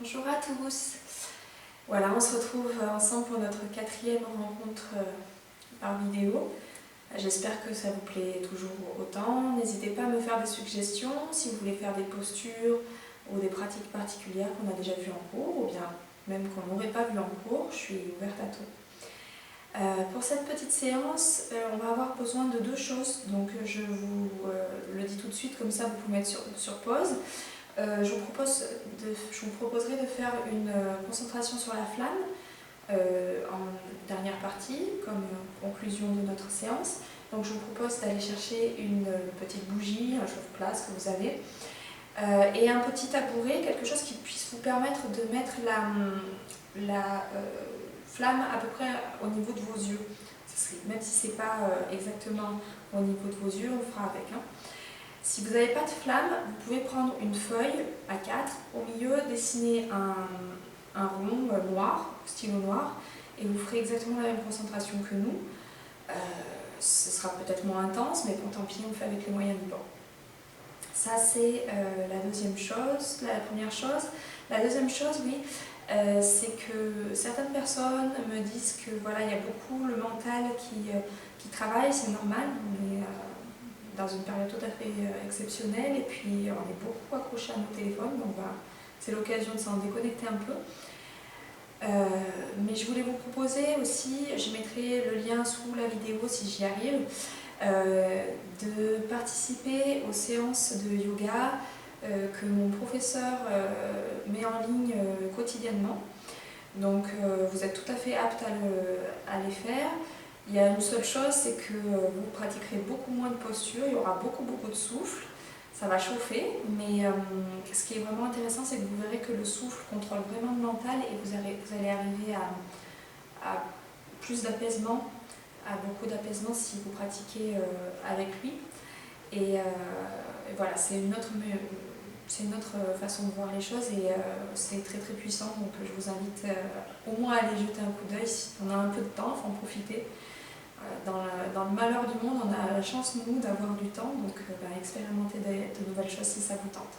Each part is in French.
Bonjour à tous. Voilà, on se retrouve ensemble pour notre 4e rencontre par vidéo. J'espère que ça vous plaît toujours autant. N'hésitez pas à me faire des suggestions si vous voulez faire des postures ou des pratiques particulières qu'on a déjà vues en cours ou bien même qu'on n'aurait pas vues en cours. Je suis ouverte à tout. Pour cette petite séance, on va avoir besoin de 2 choses. Donc je vous le dis tout de suite, comme ça vous pouvez mettre sur pause. Je vous proposerai de faire une concentration sur la flamme en dernière partie, comme conclusion de notre séance. Donc je vous propose d'aller chercher une petite bougie, un chauffe-place que vous avez, et un petit tabouret, quelque chose qui puisse vous permettre de mettre la flamme à peu près au niveau de vos yeux. Même si ce n'est pas exactement au niveau de vos yeux, on fera avec. Si vous n'avez pas de flamme, vous pouvez prendre une feuille A4, au milieu dessiner un rond noir, stylo noir, et vous ferez exactement la même concentration que nous. Ce sera peut-être moins intense, mais bon, tant pis, on fait avec les moyens du bord. Ça, c'est la deuxième chose. La première chose. La deuxième chose, oui, c'est que certaines personnes me disent que voilà, il y a beaucoup le mental qui travaille, c'est normal. On est dans une période tout à fait exceptionnelle et puis on est beaucoup accroché à nos téléphones, donc voilà, c'est l'occasion de s'en déconnecter un peu. Mais je voulais vous proposer aussi, je mettrai le lien sous la vidéo si j'y arrive, de participer aux séances de yoga que mon professeur met en ligne quotidiennement. Donc vous êtes tout à fait apte à les faire. Il y a une seule chose, c'est que vous pratiquerez beaucoup moins de posture, il y aura beaucoup de souffle, ça va chauffer, mais ce qui est vraiment intéressant, c'est que vous verrez que le souffle contrôle vraiment le mental et vous allez arriver à plus d'apaisement, à beaucoup d'apaisement si vous pratiquez avec lui. Et voilà, c'est une autre façon de voir les choses et c'est très puissant, donc je vous invite au moins à aller jeter un coup d'œil si on a un peu de temps, il faut en profiter. Dans le malheur du monde, on a la chance, nous, d'avoir du temps, donc expérimentez de nouvelles choses si ça vous tente.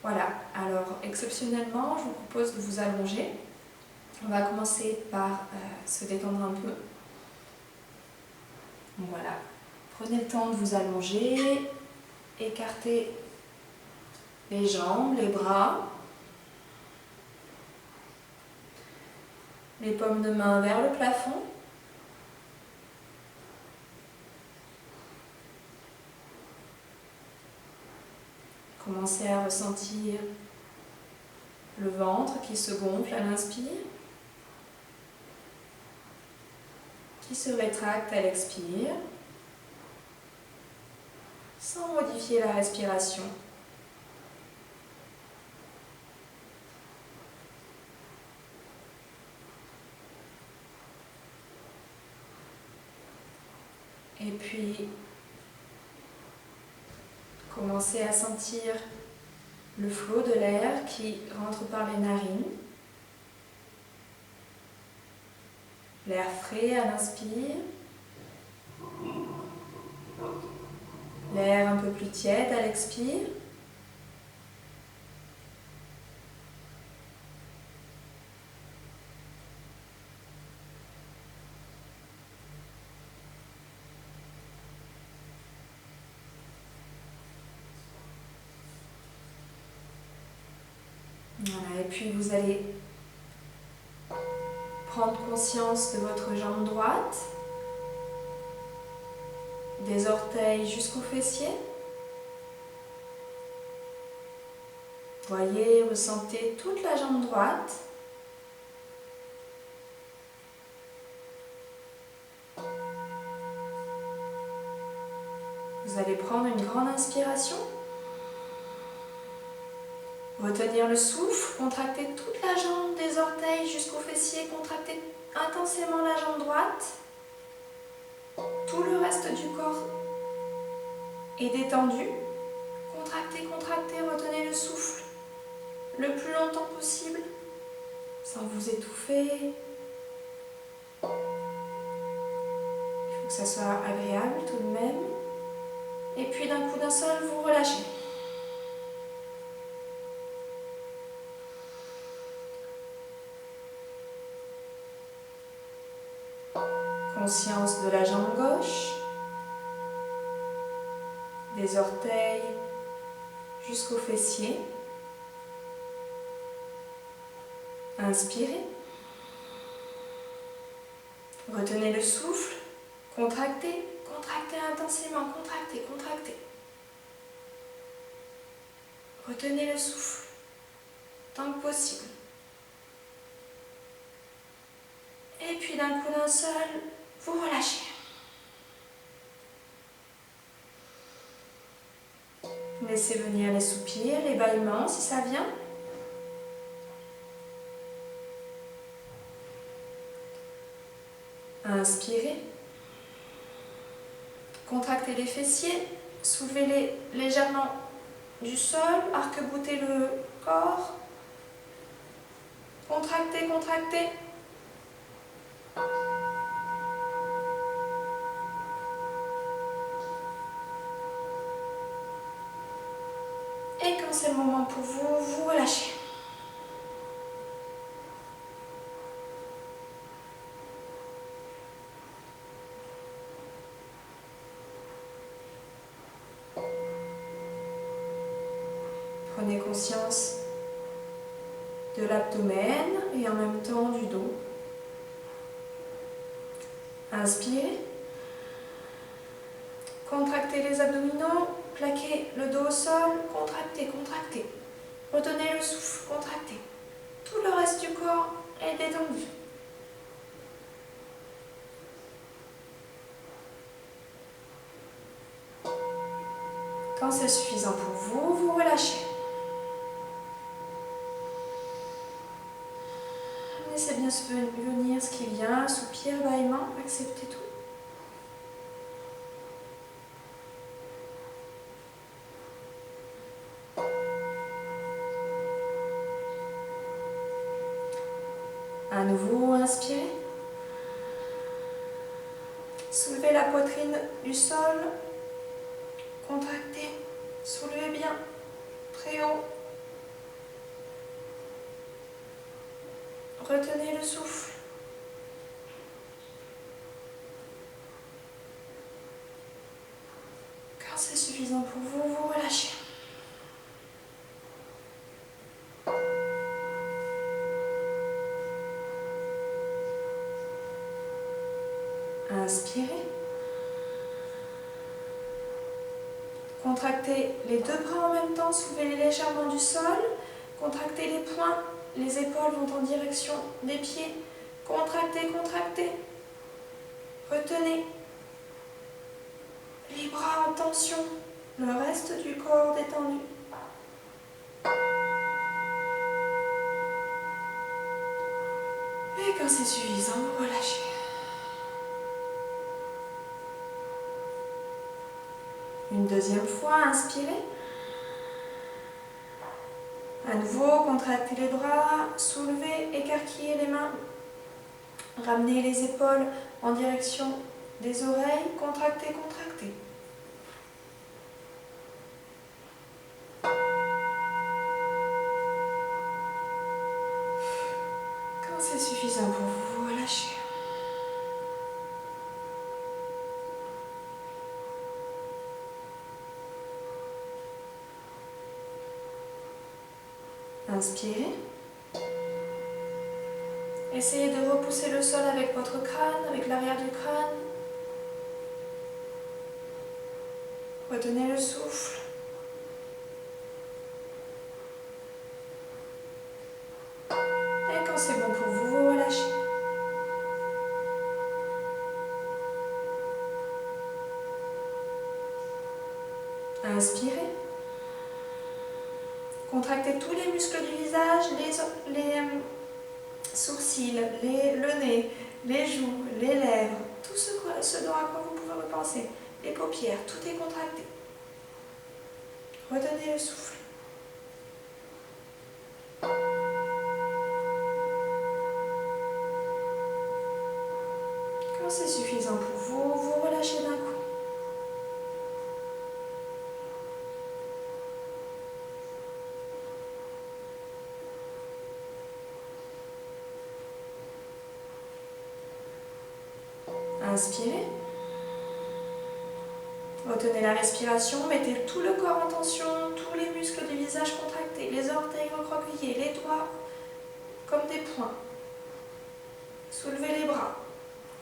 Voilà, alors exceptionnellement, je vous propose de vous allonger. On va commencer par se détendre un peu. Voilà, prenez le temps de vous allonger, écartez les jambes, les bras, les paumes de main vers le plafond. Commencez à ressentir le ventre qui se gonfle à l'inspire, qui se rétracte à l'expire, sans modifier la respiration. Et puis, commencez à sentir le flot de l'air qui rentre par les narines. L'air frais à l'inspire. L'air un peu plus tiède à l'expire. Voilà, et puis vous allez prendre conscience de votre jambe droite, des orteils jusqu'aux fessiers. Voyez, ressentez toute la jambe droite. Vous allez prendre une grande inspiration. Retenir le souffle, contracter toute la jambe des orteils jusqu'aux fessiers, contracter intensément la jambe droite. Tout le reste du corps est détendu. Contractez, retenez le souffle le plus longtemps possible, sans vous étouffer. Il faut que ça soit agréable tout de même. Et puis d'un coup d'un seul, vous relâchez. conscience de la jambe gauche, des orteils jusqu'aux fessiers. Inspirez. Retenez le souffle. Contractez, contractez intensément, contractez, contractez. Retenez le souffle tant que possible. Et puis d'un coup d'un seul, vous relâchez. Laissez venir les soupirs, les bâillements si ça vient. Inspirez. Contractez les fessiers, soulevez-les légèrement du sol, arc-boutez le corps. Contractez, contractez. Et quand c'est le moment pour vous, vous relâchez. Prenez conscience de l'abdomen et en même temps du dos. Inspirez. Contractez les abdominaux, plaquez le dos au sol, contractez, contractez. Retenez le souffle, contractez. Tout le reste du corps est détendu. Quand c'est suffisant pour vous, vous relâchez. Laissez bien venir ce qui vient, soupir, bâillement, acceptez tout. À nouveau, inspirez. Soulevez la poitrine du sol. Contractez. Soulevez bien. Très haut. Retenez le souffle. Quand c'est suffisant pour vous, vous relâchez. Inspirez. Contractez les deux bras en même temps, soulevez-les légèrement du sol. Contractez les poings, les épaules vont en direction des pieds. Contractez, contractez. Retenez. Les bras en tension, le reste du corps détendu. Et quand c'est suffisant, vous relâchez. Une deuxième fois, inspirez. À nouveau, contractez les bras, soulevez, écarquillez les mains. Ramenez les épaules en direction des oreilles, contractez, contractez. Quand c'est suffisant pour vous, vous relâchez. Inspirez. Essayez de repousser le sol avec votre crâne, avec l'arrière du crâne. Retenez le souffle. Et quand c'est bon pour vous, vous relâchez. Inspirez. Contractez tous les muscles du visage, les sourcils, le nez, les joues, les lèvres, tout ce dont à quoi vous pouvez repenser. Les paupières, tout est contracté. Retenez le souffle. Quand c'est suffisant pour vous, vous relâchez d'un coup. Inspirez. Retenez la respiration, mettez tout le corps en tension, tous les muscles du visage contractés, les orteils recroquevillés, les doigts comme des poings. Soulevez les bras,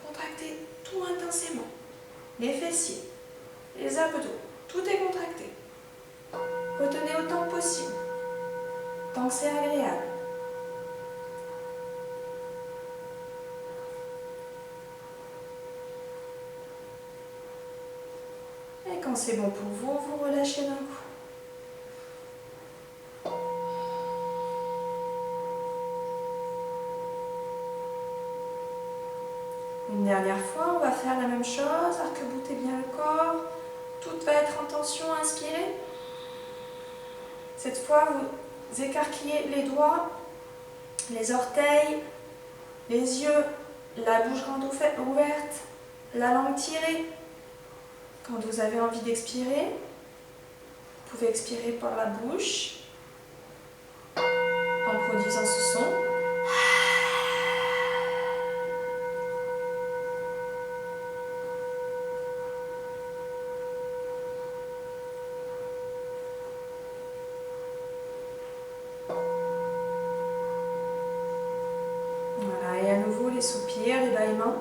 contractez tout intensément. Les fessiers, les abdos, tout est contracté. Retenez autant que possible, tant que c'est agréable. Et quand c'est bon pour vous, vous relâchez d'un coup. Une dernière fois, on va faire la même chose, arc-boutez bien le corps, tout va être en tension, inspirez. Cette fois, vous écarquillez les doigts, les orteils, les yeux, la bouche grande ouverte, la langue tirée. Quand vous avez envie d'expirer, vous pouvez expirer par la bouche en produisant ce son. Voilà, et à nouveau les soupirs, les bâillements.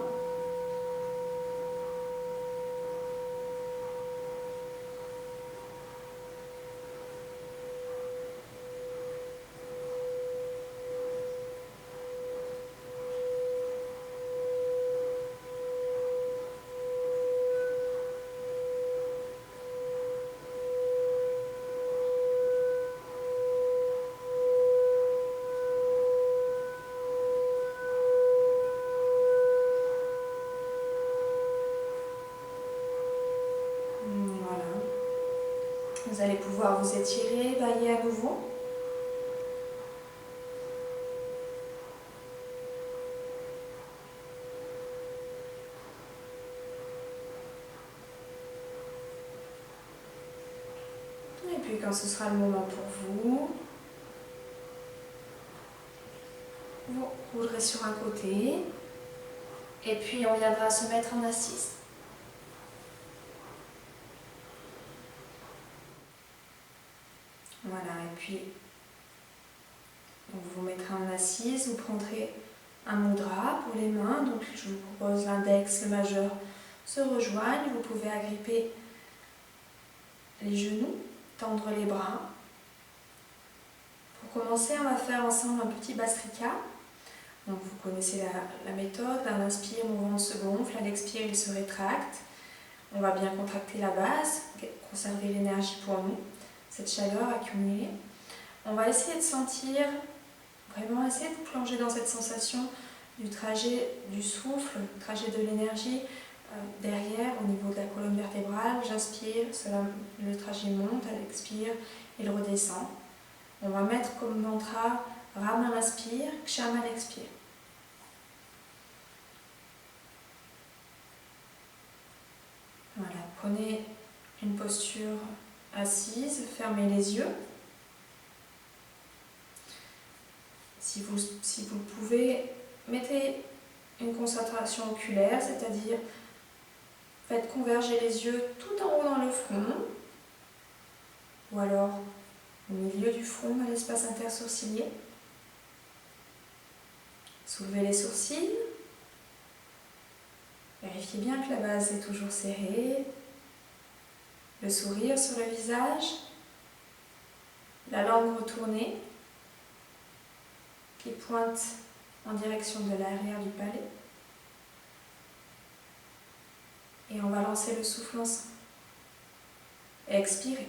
Voilà. Vous allez pouvoir vous étirer, bailler à nouveau. Et puis quand ce sera le moment pour vous, vous roulerez sur un côté et puis on viendra se mettre en assise. Voilà, et puis on vous mettra en assise, vous prendrez un mudra pour les mains, donc je vous propose l'index, le majeur se rejoignent, vous pouvez agripper les genoux, tendre les bras. Pour commencer, on va faire ensemble un petit Bastrika. Donc vous connaissez la méthode, à l'inspire, mon ventre se gonfle, à l'expire, il se rétracte. On va bien contracter la base, conserver l'énergie pour nous, cette chaleur accumulée. On va essayer de sentir, vraiment essayer de plonger dans cette sensation du trajet du souffle, trajet de l'énergie derrière, au niveau de la colonne vertébrale. J'inspire, le trajet monte, à l'expire, il redescend. On va mettre comme mantra Ram à l'inspire, Ksham à l'expire. Voilà, prenez une posture assise, fermez les yeux. Si vous le pouvez, mettez une concentration oculaire, c'est-à-dire faites converger les yeux tout en haut dans le front, ou alors au milieu du front, dans l'espace intersourcilier. Soulevez les sourcils. Vérifiez bien que la base est toujours serrée. Le sourire sur le visage. La langue retournée qui pointe en direction de l'arrière du palais. Et on va lancer le souffle ensemble. Expirez.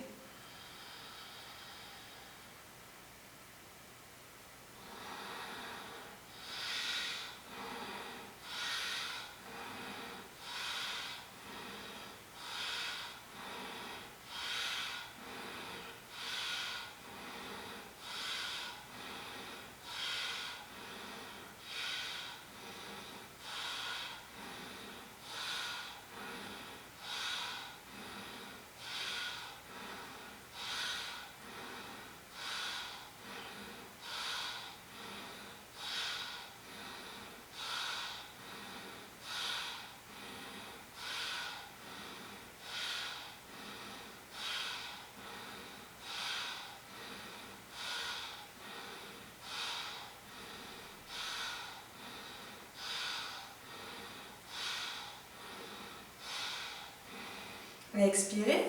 Et expirez.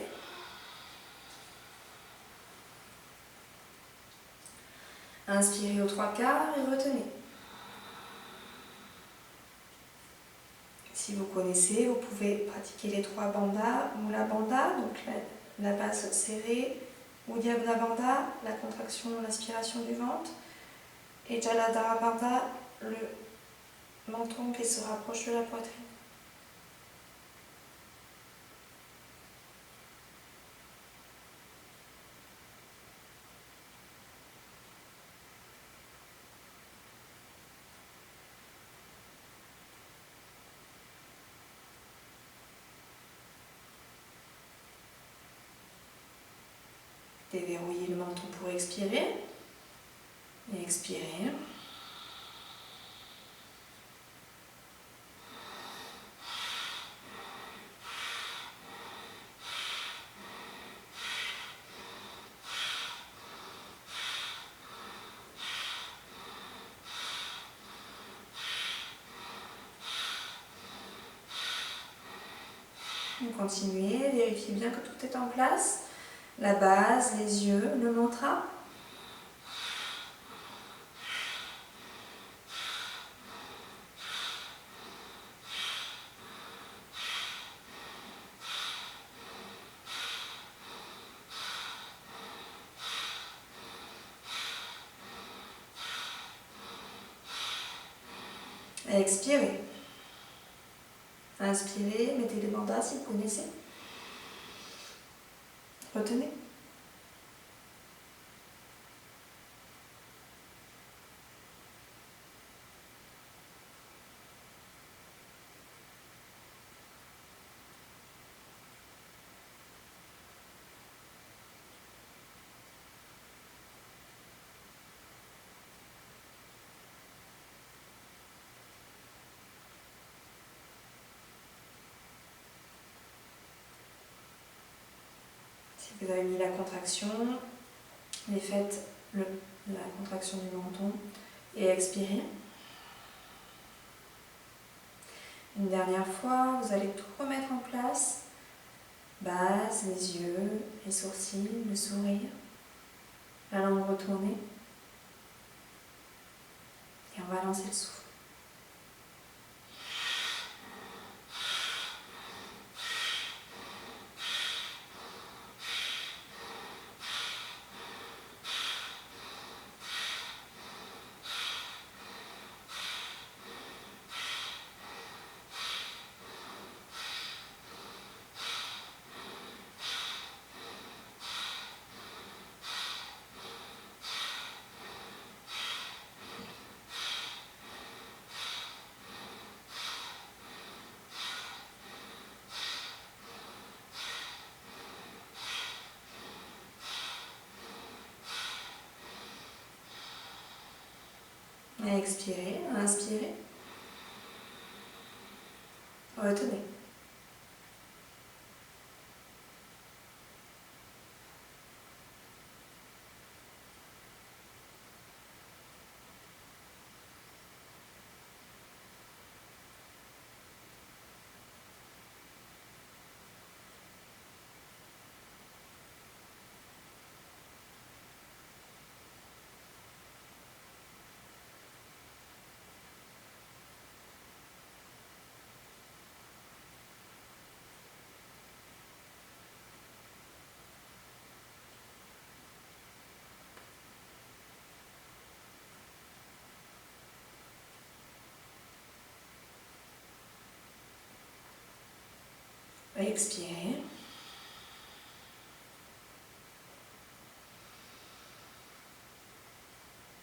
Inspirez aux 3/4 et retenez. Si vous connaissez, vous pouvez pratiquer les 3 bandhas, Mula Bandha, donc la base serrée, Uddiyana Bandha, la contraction, l'aspiration du ventre, et Jalandhara Bandha, le menton qui se rapproche de la poitrine. Déverrouillez le menton pour expirer. Et expirez. Continuez, vérifiez bien que tout est en place. La base, les yeux, le mantra. Et expirez. Inspirez, mettez les bandhas si vous connaissez. Retenez. Si vous avez mis la contraction, faites la contraction du menton et expirez. Une dernière fois, vous allez tout remettre en place. Base, les yeux, les sourcils, le sourire, la langue retournée. Et on va lancer le souffle. Et expirez, inspirez. Retenez. Expirez.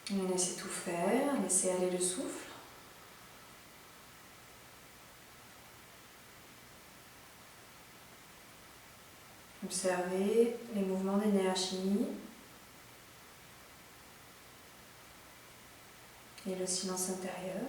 Laissez tout faire, laissez aller le souffle. Observez les mouvements d'énergie et le silence intérieur.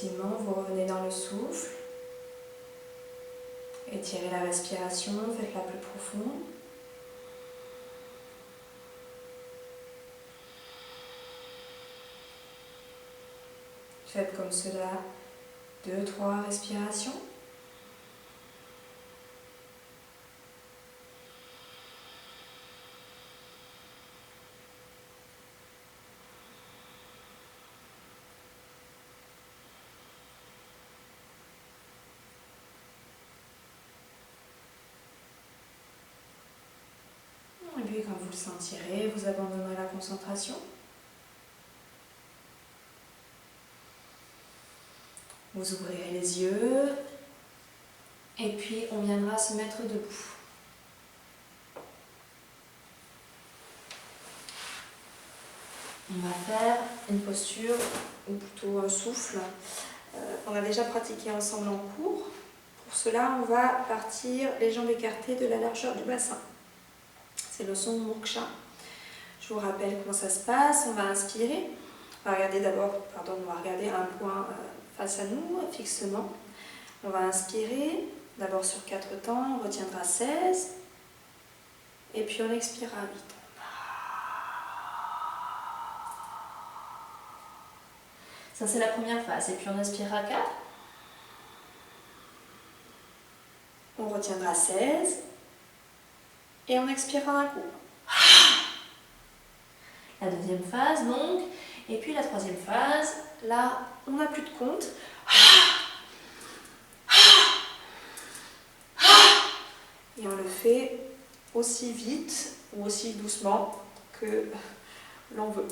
progressivement, vous revenez dans le souffle. Étirez la respiration, faites-la plus profonde. Faites comme cela 2-3 respirations. Et puis quand vous le sentirez, vous abandonnerez la concentration. Vous ouvrirez les yeux et puis on viendra se mettre debout. On va faire une posture, ou plutôt un souffle. On a déjà pratiqué ensemble en cours. Pour cela, on va partir les jambes écartées de la largeur du bassin. C'est le son Moksha. Je vous rappelle comment ça se passe. On va inspirer. On va regarder d'abord, on va regarder un point face à nous, fixement. On va inspirer, d'abord sur 4 temps, on retiendra 16. Et puis on expirera 8. Ça c'est la première phase. Et puis on inspirera 4. On retiendra 16. Et on expirera un coup. La deuxième phase donc. Et puis la troisième phase, là on n'a plus de compte. Et on le fait aussi vite ou aussi doucement que l'on veut.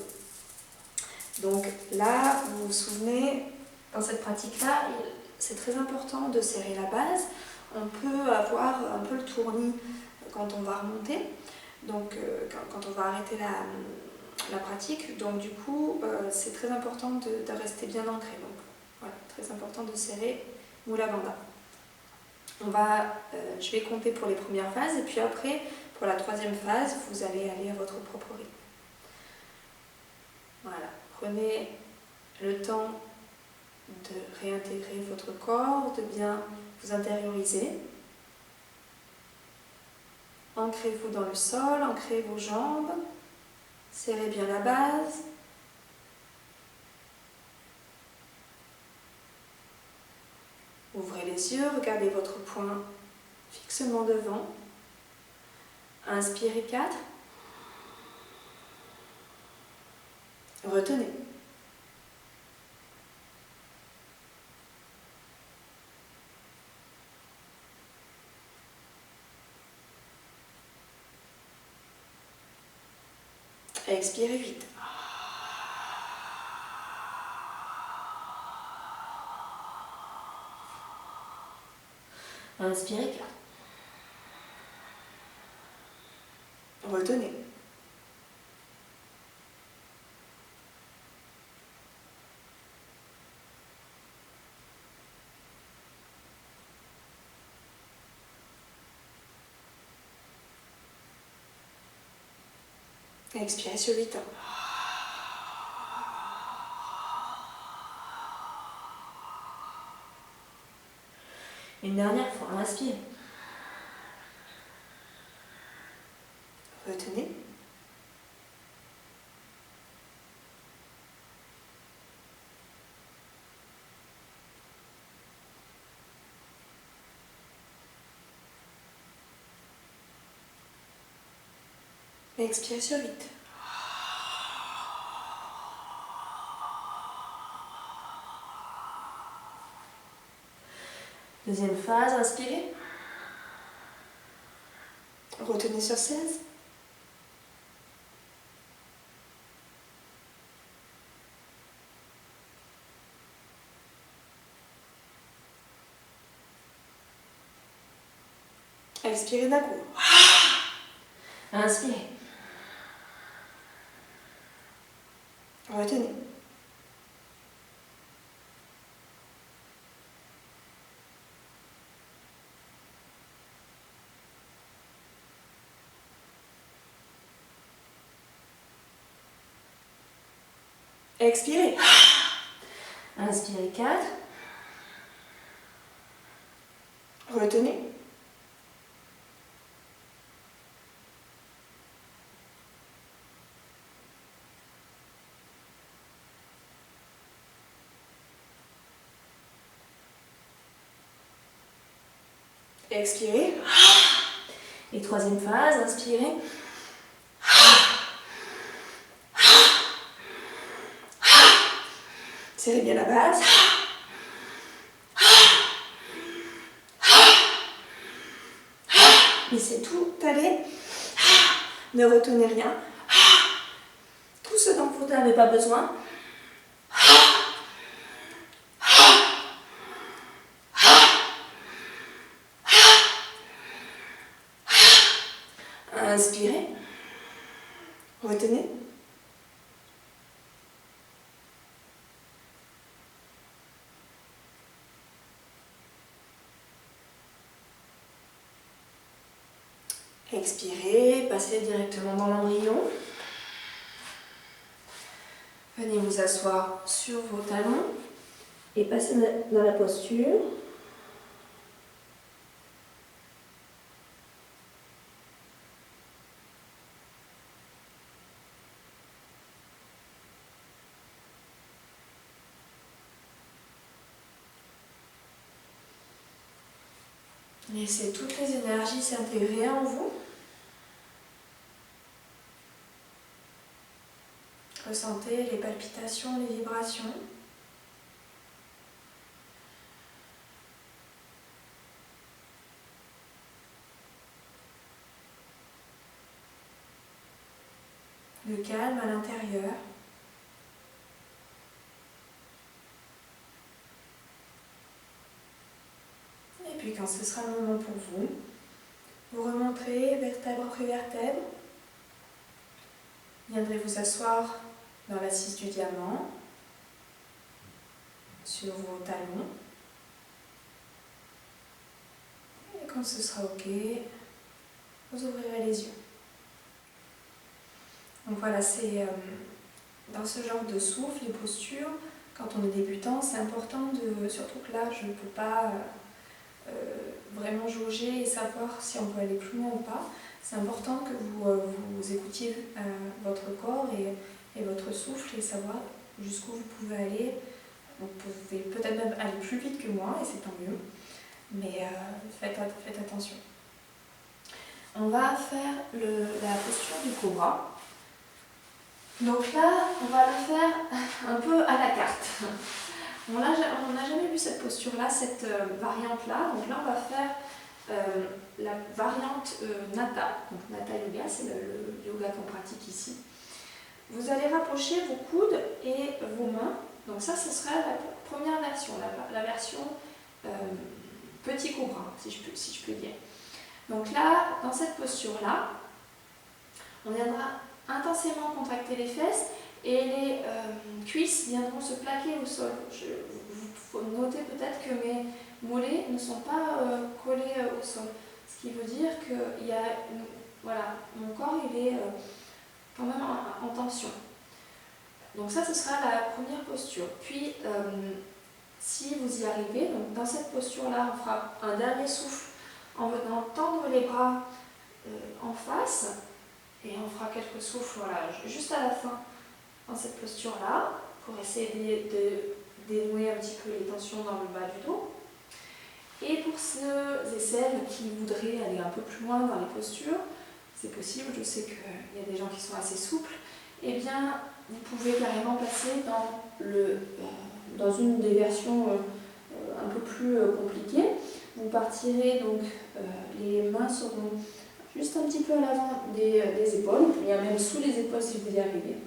Donc là, vous vous souvenez, dans cette pratique-là, c'est très important de serrer la base. On peut avoir un peu le tournis quand on va remonter, donc quand on va arrêter la pratique. Donc du coup, c'est très important de rester bien ancré. Donc voilà, très important de serrer Mula Bandha. Je vais compter pour les premières phases et puis après, pour la troisième phase, vous allez aller à votre propre rythme. Voilà, prenez le temps de réintégrer votre corps, de bien vous intérioriser. Ancrez-vous dans le sol, ancrez vos jambes, serrez bien la base. Ouvrez les yeux, regardez votre poing fixement devant. Inspirez 4. Retenez. Expirez 8. Inspirez 4. Retenez. Expirez sur 8 ans. Une dernière fois, inspirez. Retenez. Expirez sur 8. Deuxième phase, inspirez. Retenez sur 16. Expirez d'un coup. Inspirez. Retenez. Expirez. Inspirez 4. Retenez. Expirez. Et troisième phase, inspirez. Serrez bien la base. Laissez tout aller. Ne retenez rien. Tout ce dont vous n'avez pas besoin. Inspirez. Retenez. Expirez, passez directement dans l'embryon. Venez vous asseoir sur vos talons et passez dans la posture. Laissez toutes les énergies s'intégrer en vous. Ressentez les palpitations, les vibrations. Le calme à l'intérieur. Et puis quand ce sera le moment pour vous, vous remonterez vertèbre après vertèbre. Viendrez vous asseoir dans l'assise du diamant, sur vos talons. Et quand ce sera OK, vous ouvrirez les yeux. Donc voilà, c'est dans ce genre de souffle, les postures, quand on est débutant, c'est important surtout que là, je ne peux pas vraiment jauger et savoir si on peut aller plus loin ou pas. C'est important que vous écoutiez votre corps et votre souffle et savoir jusqu'où vous pouvez aller. Vous pouvez peut-être même aller plus vite que moi et c'est tant mieux, mais faites attention. On va faire la posture du cobra. Donc là, on va le faire un peu à la carte. On n'a jamais vu cette posture-là, cette variante-là. Donc là, on va faire la variante Nata. Donc Nata Yoga, c'est le yoga qu'on pratique ici. Vous allez rapprocher vos coudes et vos mains. Donc ça, ce sera la première version, la version petit cobra, si je peux dire. Donc là, dans cette posture-là, on viendra intensément contracter les fesses et les cuisses viendront se plaquer au sol. Vous notez peut-être que mes mollets ne sont pas collés au sol. Ce qui veut dire que voilà, mon corps il est quand même en tension. Donc ça, ce sera la première posture. Puis, si vous y arrivez, donc dans cette posture-là, on fera un dernier souffle en venant tendre les bras en face. Et on fera quelques souffles voilà, juste à la fin dans cette posture-là pour essayer de dénouer un petit peu les tensions dans le bas du dos. Et pour ceux et celles qui voudraient aller un peu plus loin dans les postures, c'est possible, je sais qu'il y a des gens qui sont assez souples, eh bien vous pouvez carrément passer dans une des versions un peu plus compliquées. Vous partirez donc, les mains seront juste un petit peu à l'avant des épaules, il y a même sous les épaules si vous y arrivez.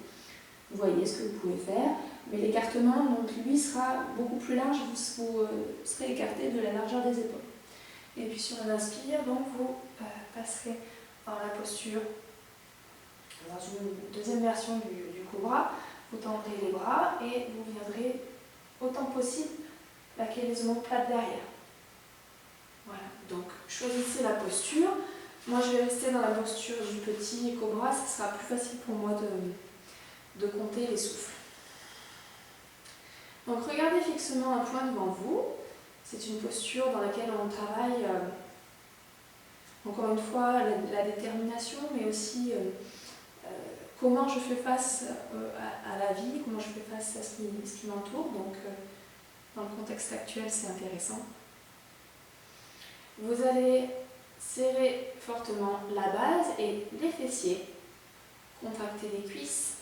Vous voyez ce que vous pouvez faire, mais l'écartement, donc lui, sera beaucoup plus large, vous serez écarté de la largeur des épaules. Et puis sur un inspire, donc vous passerez dans la posture, dans une deuxième version du cobra, vous tendrez les bras et vous viendrez autant possible plaquer les omoplates derrière. Voilà, donc choisissez la posture. Moi, je vais rester dans la posture du petit cobra, ce sera plus facile pour moi de compter les souffles. Donc, regardez fixement un point devant vous. C'est une posture dans laquelle on travaille, encore une fois, la détermination, mais aussi comment je fais face à la vie, comment je fais face à ce qui m'entoure. Donc, dans le contexte actuel, c'est intéressant. Vous allez serrer fortement la base et les fessiers, contracter les cuisses,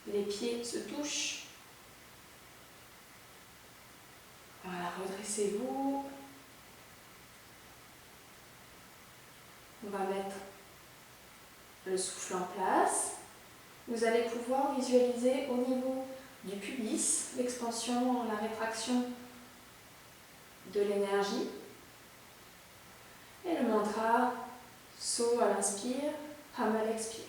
les pieds se touchent. Voilà, redressez-vous. On va mettre le souffle en place. Vous allez pouvoir visualiser au niveau du pubis l'expansion, la rétraction de l'énergie. Et le mantra So à l'inspire, Ham à l'expire.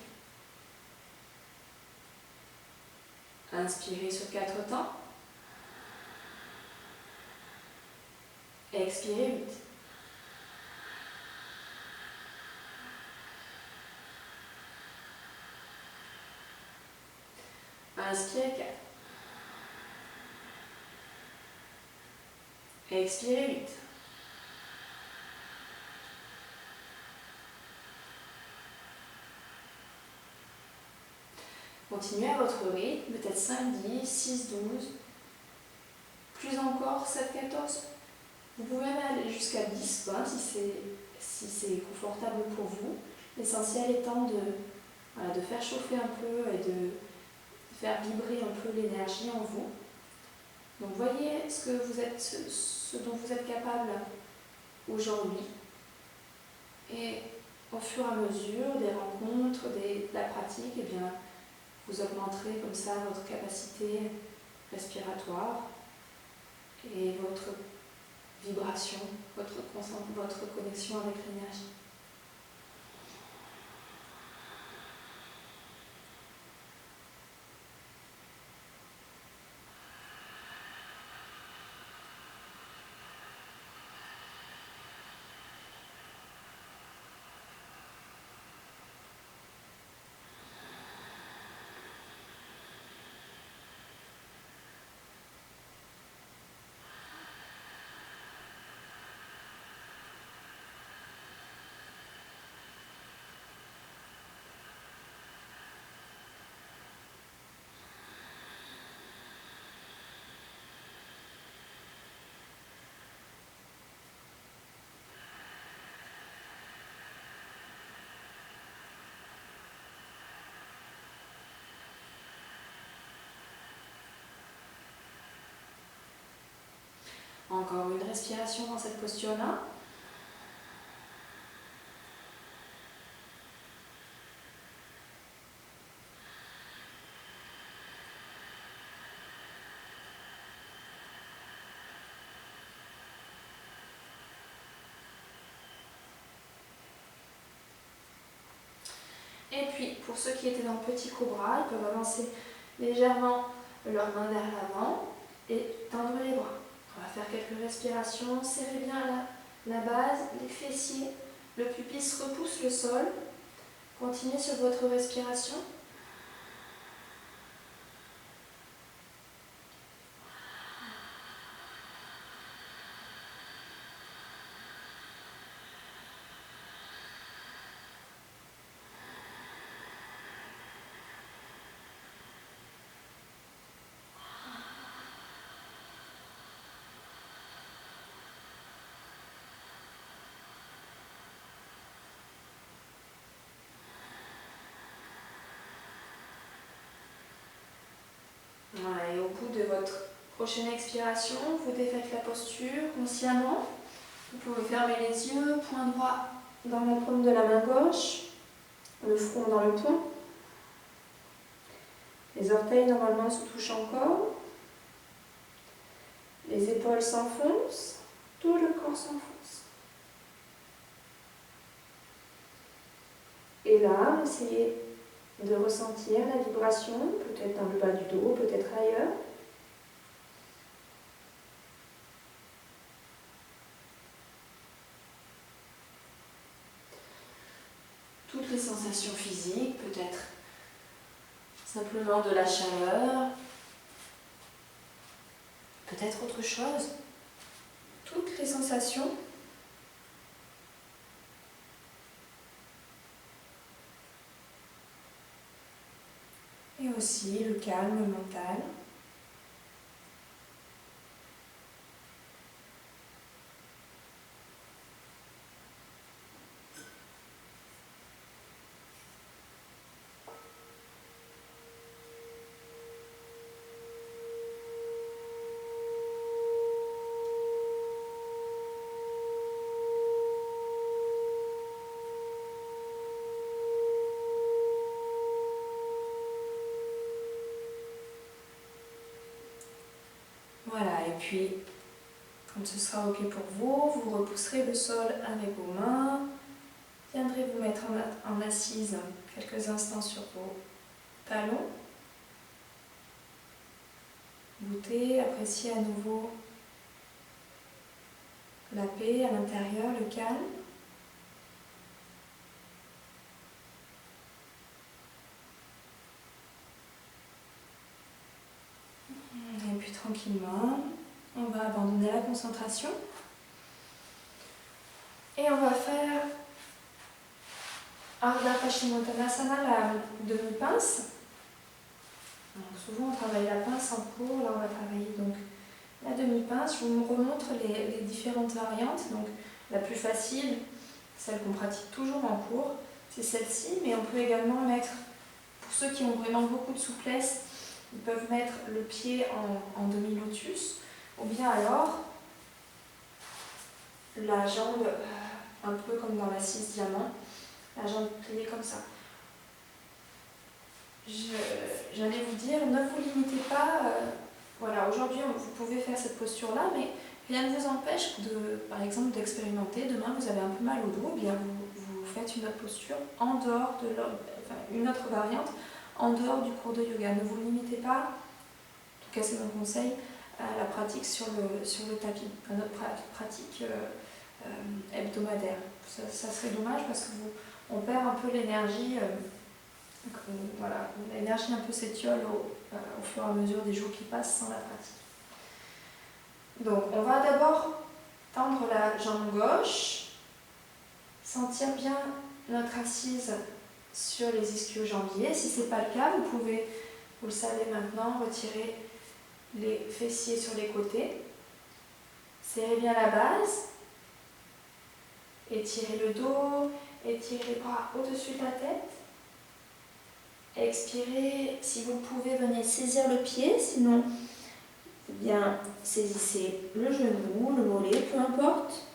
Inspirez sur 4 temps. Expirez 8. Inspirez 4. Expirez 8. Continuez à votre rythme, peut-être 5, 10, 6, 12. Plus encore, 7, 14. Vous pouvez même aller jusqu'à 10 points si c'est confortable pour vous. L'essentiel étant de faire chauffer un peu et de faire vibrer un peu l'énergie en vous. Donc voyez ce dont vous êtes capable aujourd'hui. Et au fur et à mesure des rencontres, de la pratique, eh bien, vous augmenterez comme ça votre capacité respiratoire et votre vibration, votre connexion avec l'énergie. Encore une respiration dans cette posture-là. Et puis, pour ceux qui étaient dans le petit cobra, ils peuvent avancer légèrement leurs mains vers l'avant et tendre les bras. On va faire quelques respirations, serrez bien la base, les fessiers, le pubis repousse le sol. Continuez sur votre respiration. Voilà, et au bout de votre prochaine expiration, vous défaites la posture consciemment. Vous pouvez fermer les yeux, point droit dans la paume de la main gauche, le front dans le poing. Les orteils normalement se touchent encore. Les épaules s'enfoncent, tout le corps s'enfonce. Et là, essayez de ressentir la vibration, peut-être dans le bas du dos, peut-être ailleurs. Toutes les sensations physiques, peut-être simplement de la chaleur, peut-être autre chose. toutes les sensations. Et aussi le calme mental. Voilà, et puis quand ce sera ok pour vous, vous repousserez le sol avec vos mains, viendrez vous mettre en assise quelques instants sur vos talons, goûtez, appréciez à nouveau la paix à l'intérieur, le calme. Et puis tranquillement, on va abandonner la concentration. Et on va faire Ardha Paschimottanasana, la demi-pince. Souvent on travaille la pince en cours, là on va travailler donc la demi-pince. Je vous remontre les différentes variantes. Donc la plus facile, celle qu'on pratique toujours en cours, c'est celle-ci, mais on peut également mettre, pour ceux qui ont vraiment beaucoup de souplesse, ils peuvent mettre le pied en demi-lotus, ou bien alors la jambe un peu comme dans la 6 diamant, la jambe pliée comme ça. J'allais vous dire, ne vous limitez pas, voilà, aujourd'hui vous pouvez faire cette posture-là, mais rien ne vous empêche par exemple d'expérimenter. Demain vous avez un peu mal au dos, eh bien vous faites une autre posture en dehors de une autre variante en dehors du cours de yoga. Ne vous limitez pas, en tout cas c'est mon conseil, à la pratique sur le tapis, à notre pratique hebdomadaire. Ça serait dommage parce qu'on perd un peu l'énergie, voilà, l'énergie un peu s'étiole au fur et à mesure des jours qui passent sans la pratique. Donc on va d'abord tendre la jambe gauche, sentir bien notre assise sur les ischio-jambiers. Si ce n'est pas le cas, vous pouvez, vous le savez maintenant, retirer les fessiers sur les côtés. Serrez bien la base, étirez le dos, étirez les bras au-dessus de la tête. Expirez, si vous pouvez, venez saisir le pied, sinon, eh bien, saisissez le genou, le mollet, peu importe.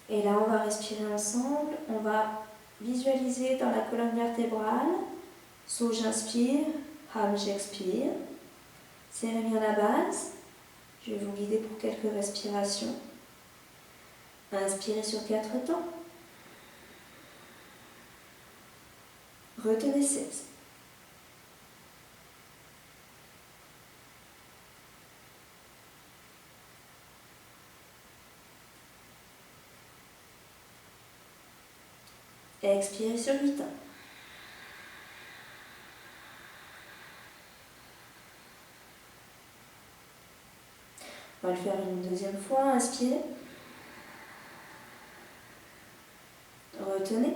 Et là, on va respirer ensemble, on va visualiser dans la colonne vertébrale, So j'inspire, Ham j'expire. Serrez bien la base, je vais vous guider pour quelques respirations. Inspirez sur 4 temps. Retenez 16. Expirez sur 8 temps. On va le faire une deuxième fois. Inspirez. Retenez.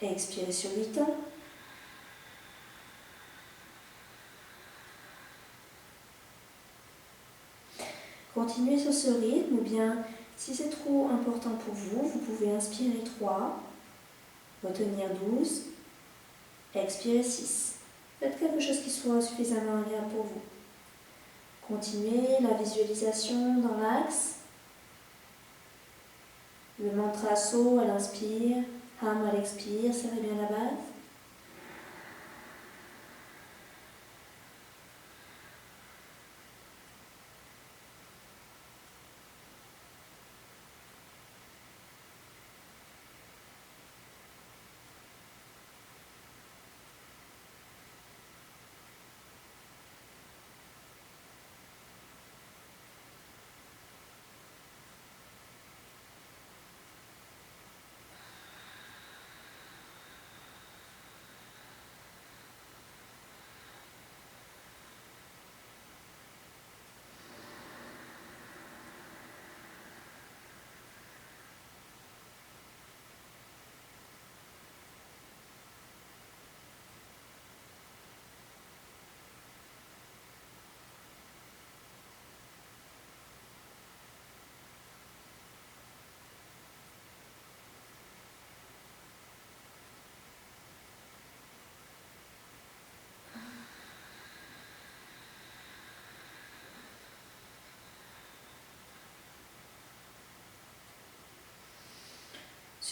Expirez sur 8 temps. Continuez sur ce rythme, ou bien, si c'est trop important pour vous, vous pouvez inspirer 3, retenir 12, expirer 6. Faites quelque chose qui soit suffisamment agréable pour vous. Continuez la visualisation dans l'axe. Le mantra So à l'inspire, Ham à l'expire, serrez bien la base.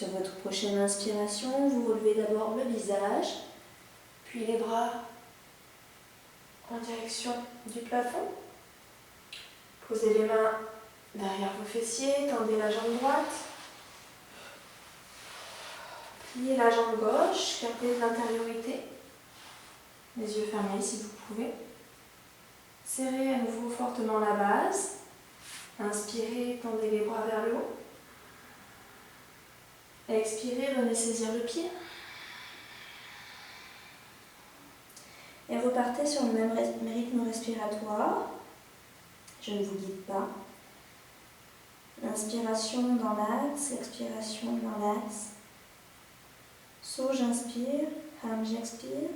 Sur votre prochaine inspiration, vous relevez d'abord le visage, puis les bras en direction du plafond. Posez les mains derrière vos fessiers, tendez la jambe droite. Pliez la jambe gauche, gardez l'intériorité. Les yeux fermés si vous pouvez. Serrez à nouveau fortement la base. Inspirez, tendez les bras vers le haut. Expirez, venez saisir le pied. Et repartez sur le même rythme respiratoire. Je ne vous guide pas. Inspiration dans l'axe, expiration dans l'axe. So, j'inspire, Ham, j'expire.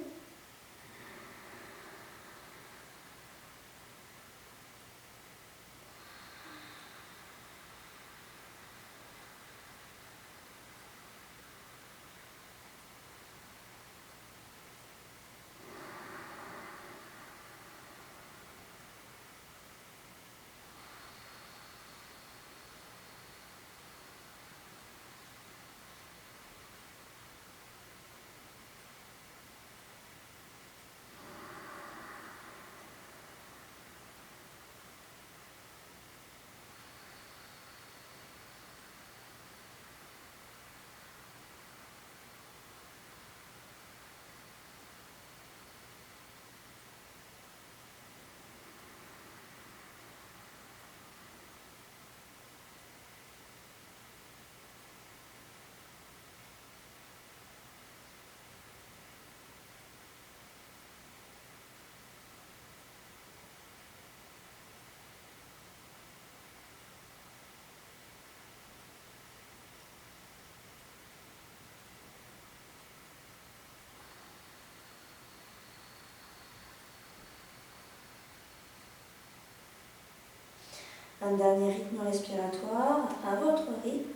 Un dernier rythme respiratoire à votre rythme.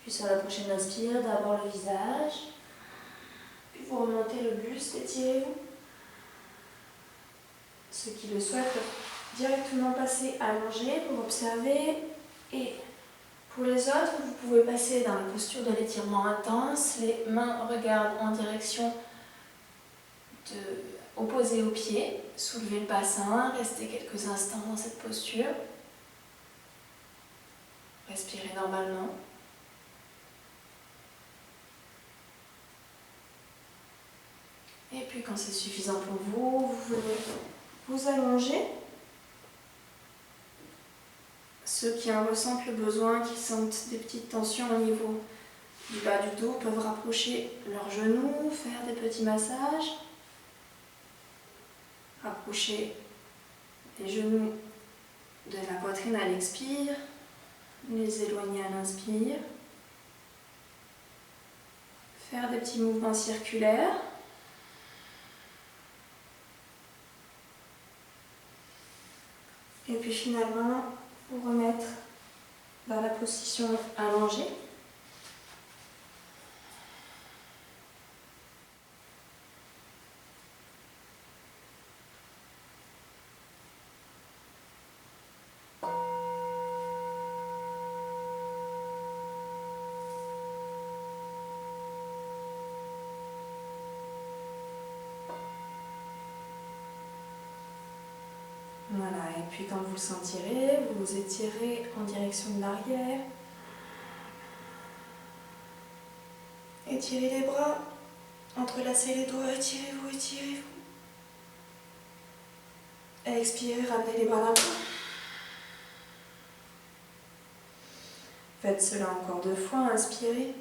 Puis sur la prochaine inspire, d'abord le visage, puis vous remontez le buste, étirez-vous. Ceux qui le souhaitent peuvent directement passer allongé pour observer. Et pour les autres, vous pouvez passer dans la posture de l'étirement intense. Les mains regardent en direction opposée au pied. Soulevez le bassin, restez quelques instants dans cette posture. Respirez normalement. Et puis quand c'est suffisant pour vous, vous venez vous allonger. Ceux qui en ressentent le besoin, qui sentent des petites tensions au niveau du bas du dos, peuvent rapprocher leurs genoux, faire des petits massages. Rapprocher les genoux de la poitrine à l'expire, les éloigner à l'inspire. Faire des petits mouvements circulaires. Et puis finalement, vous remettre dans la position allongée. Voilà, et puis quand vous le sentirez, vous vous étirez en direction de l'arrière. Étirez les bras, entrelacez les doigts, étirez-vous, étirez-vous. Expirez, ramenez les bras d'un coup. Faites cela encore 2 fois, inspirez.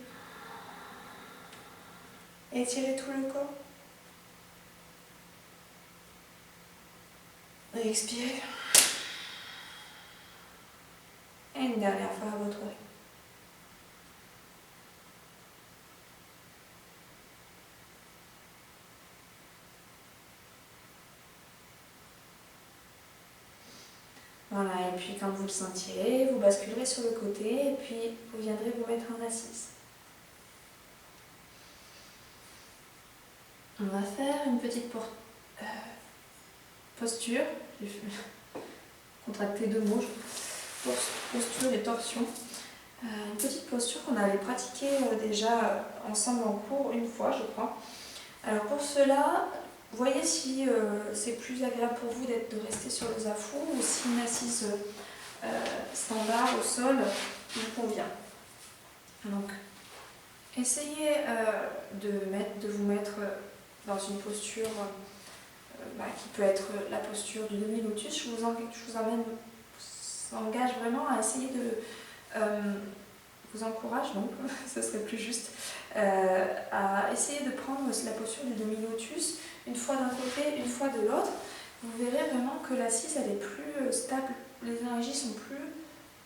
Étirez tout le corps. Expirez. Et une dernière fois à votre rythme. Voilà, et puis quand vous le sentirez, vous basculerez sur le côté et puis vous viendrez vous mettre en assise. On va faire une petite posture. J'ai contracté deux mots. Posture et torsion. Une petite posture qu'on avait pratiquée déjà ensemble en cours une fois, je crois. Alors pour cela, voyez si c'est plus agréable pour vous de rester sur le zafu ou si une assise standard au sol vous convient. Donc, essayez de vous mettre dans une posture qui peut être la posture du demi-lotus. Je vous engage vraiment à essayer de vous encourage donc, ce serait plus juste, à essayer de prendre la posture du demi-lotus, une fois d'un côté, une fois de l'autre. Vous verrez vraiment que l'assise elle est plus stable, les énergies sont plus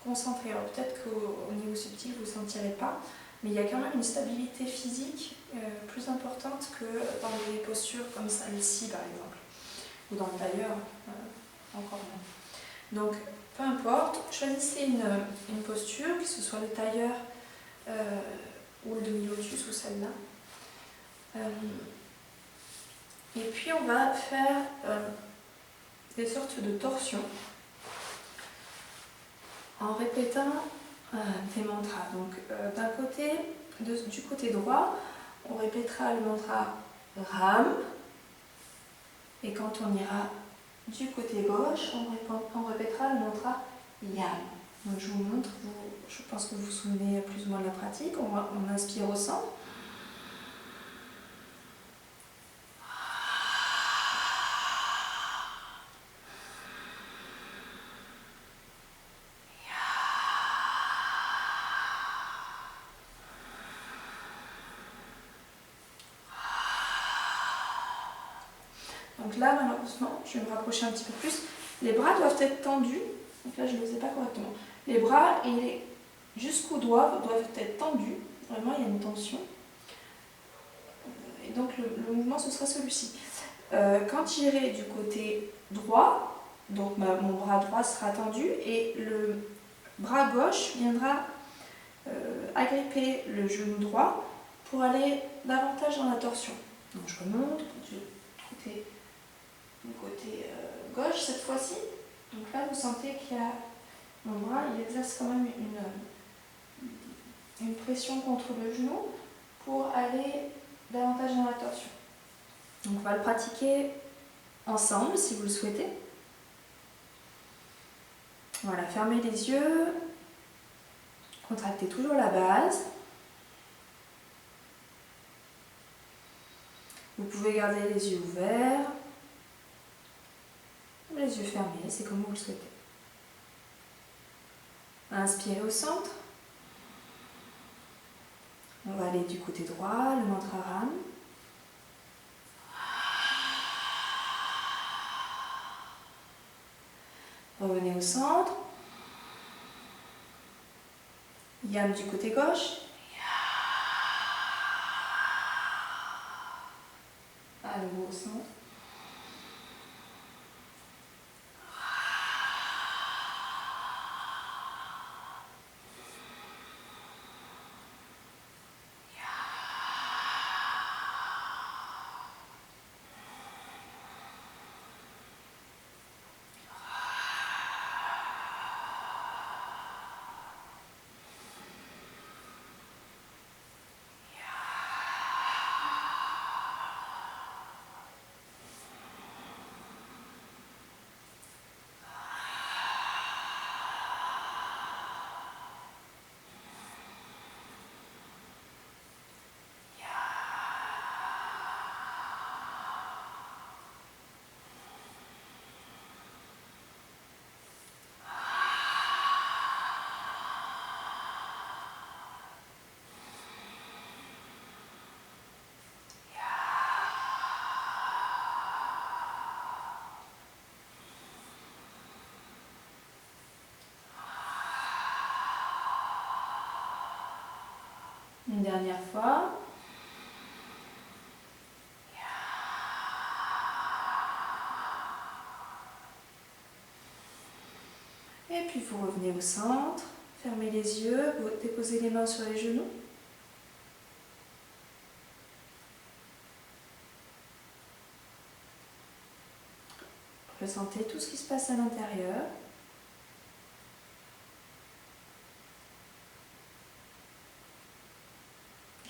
concentrées. Alors peut-être qu'au niveau subtil vous ne sentirez pas, mais il y a quand même une stabilité physique plus importante que dans des postures comme celle-ci par exemple, ou dans le tailleur encore moins. Donc peu importe, choisissez une posture, que ce soit le tailleur ou le demi-lotus ou celle-là. Et puis on va faire des sortes de torsions en répétant des mantras. Donc du côté droit, on répétera le mantra Ram, et quand on ira du côté gauche, on répétera le mantra Yam. Donc je vous montre, je pense que vous vous souvenez plus ou moins de la pratique. On inspire au centre. Donc là, malheureusement, je vais me rapprocher un petit peu plus. Les bras doivent être tendus. Donc là, je ne le faisais pas correctement. Les bras et jusqu'aux doigts doivent être tendus. Vraiment, il y a une tension. Et donc, le mouvement, ce sera celui-ci. Quand j'irai du côté droit, donc mon bras droit sera tendu et le bras gauche viendra agripper le genou droit pour aller davantage dans la torsion. Donc je remonte du côté gauche cette fois-ci. Donc là vous sentez qu'il y a mon bras, il exerce quand même une pression contre le genou pour aller davantage dans la torsion. Donc on va le pratiquer ensemble si vous le souhaitez. Voilà, fermez les yeux, contractez toujours la base. Vous pouvez garder les yeux ouverts ou les yeux fermés, c'est comme vous le souhaitez. Inspirez au centre. On va aller du côté droit, le mantra Ram. Revenez au centre. Yam du côté gauche. À nouveau au centre. Une dernière fois. Et puis vous revenez au centre, fermez les yeux, vous déposez les mains sur les genoux. Ressentez tout ce qui se passe à l'intérieur.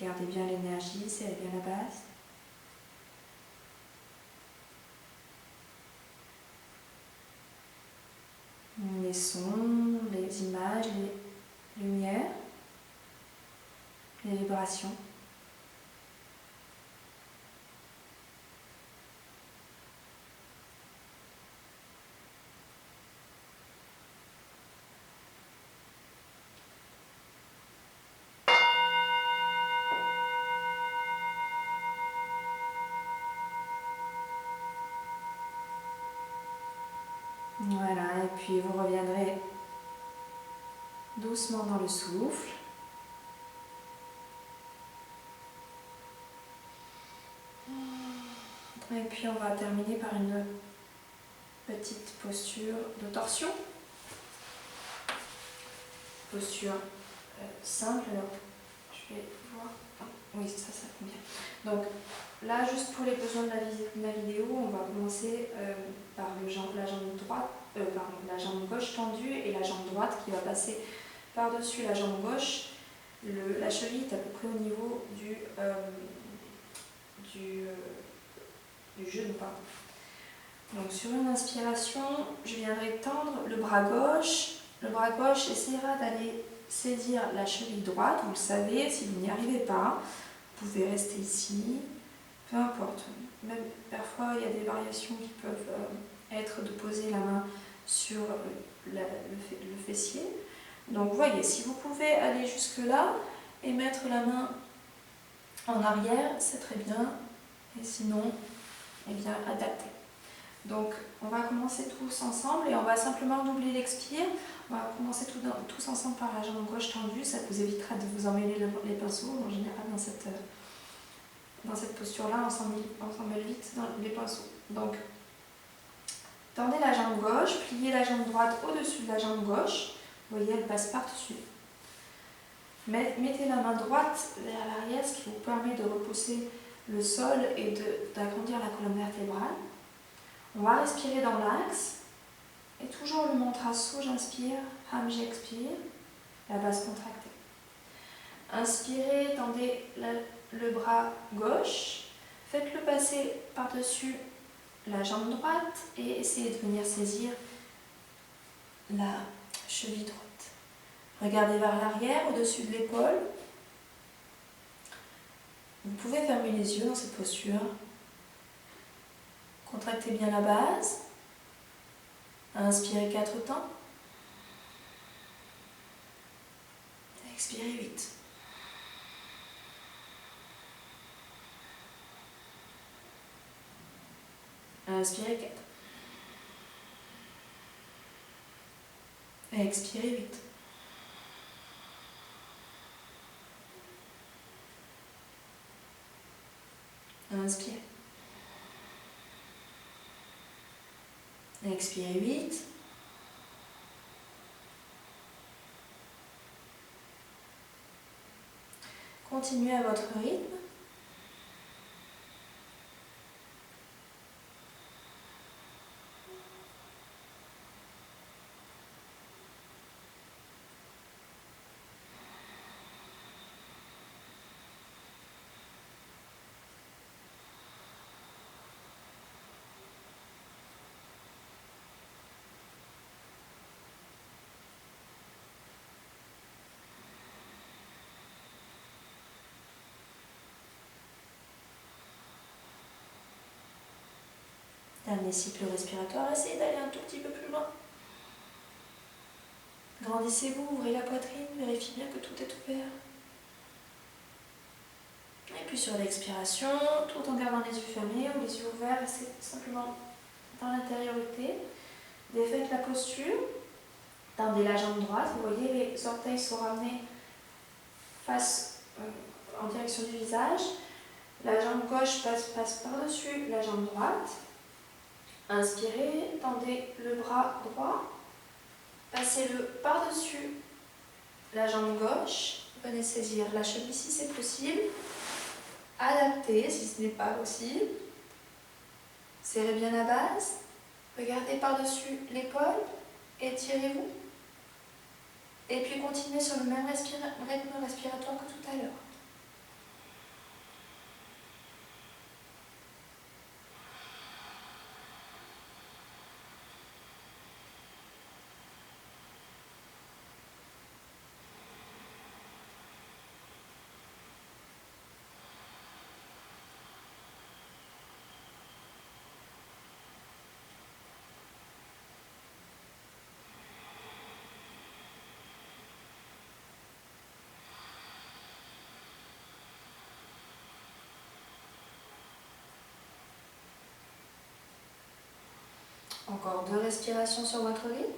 Gardez bien l'énergie, serrez bien la base. Les sons, les images, les lumières, les vibrations. Voilà, et puis vous reviendrez doucement dans le souffle. Et puis on va terminer par une petite posture de torsion. Posture simple. Alors, je vais voir. Oui, ça convient. Donc là, juste pour les besoins de la vidéo, on va commencer par la jambe droite, la jambe gauche tendue et la jambe droite qui va passer par-dessus la jambe gauche. La cheville est à peu près au niveau du genou. Donc sur une inspiration, je viendrai tendre le bras gauche. Le bras gauche essaiera d'aller saisir la cheville droite. Vous le savez, si vous n'y arrivez pas, vous pouvez rester ici. Peu importe. Même parfois, il y a des variations qui peuvent être de poser la main sur le fessier. Donc vous voyez, si vous pouvez aller jusque là et mettre la main en arrière, c'est très bien. Et sinon, eh bien, adaptez. Donc on va commencer tous ensemble et on va simplement doubler l'expire. On va commencer tous ensemble par la jambe gauche tendue. Ça vous évitera de vous emmêler les pinceaux. En général, dans cette posture-là, on s'en mêle vite dans les pinceaux. Donc, tendez la jambe gauche, pliez la jambe droite au-dessus de la jambe gauche. Vous voyez, elle passe par-dessus. Mettez la main droite vers l'arrière, ce qui vous permet de repousser le sol et d'agrandir la colonne vertébrale. On va respirer dans l'axe. Et toujours le mantra So, j'inspire, Ham, j'expire. La base contractée. Inspirez, tendez le bras gauche. Faites-le passer par-dessus la jambe droite et essayez de venir saisir la cheville droite. Regardez vers l'arrière, au-dessus de l'épaule. Vous pouvez fermer les yeux dans cette posture. Contractez bien la base. Inspirez 4 temps. Expirez 8. Inspirez 4. Expirez 8. Inspirez. Expirez 8. Continuez à votre rythme. Dernier cycle respiratoire, essayez d'aller un tout petit peu plus loin. Grandissez-vous, ouvrez la poitrine, vérifiez bien que tout est ouvert. Et puis sur l'expiration, tout en gardant les yeux fermés ou les yeux ouverts, restez simplement dans l'intériorité. Défaites la posture, tendez la jambe droite, vous voyez les orteils sont ramenés face en direction du visage. La jambe gauche passe par-dessus la jambe droite. Inspirez, tendez le bras droit. Passez-le par-dessus la jambe gauche. Venez saisir la cheville si c'est possible. Adaptez si ce n'est pas possible. Serrez bien la base. Regardez par-dessus l'épaule. Étirez-vous. Et puis continuez sur le même rythme respiratoire que tout à l'heure. Encore 2 respirations sur votre rythme.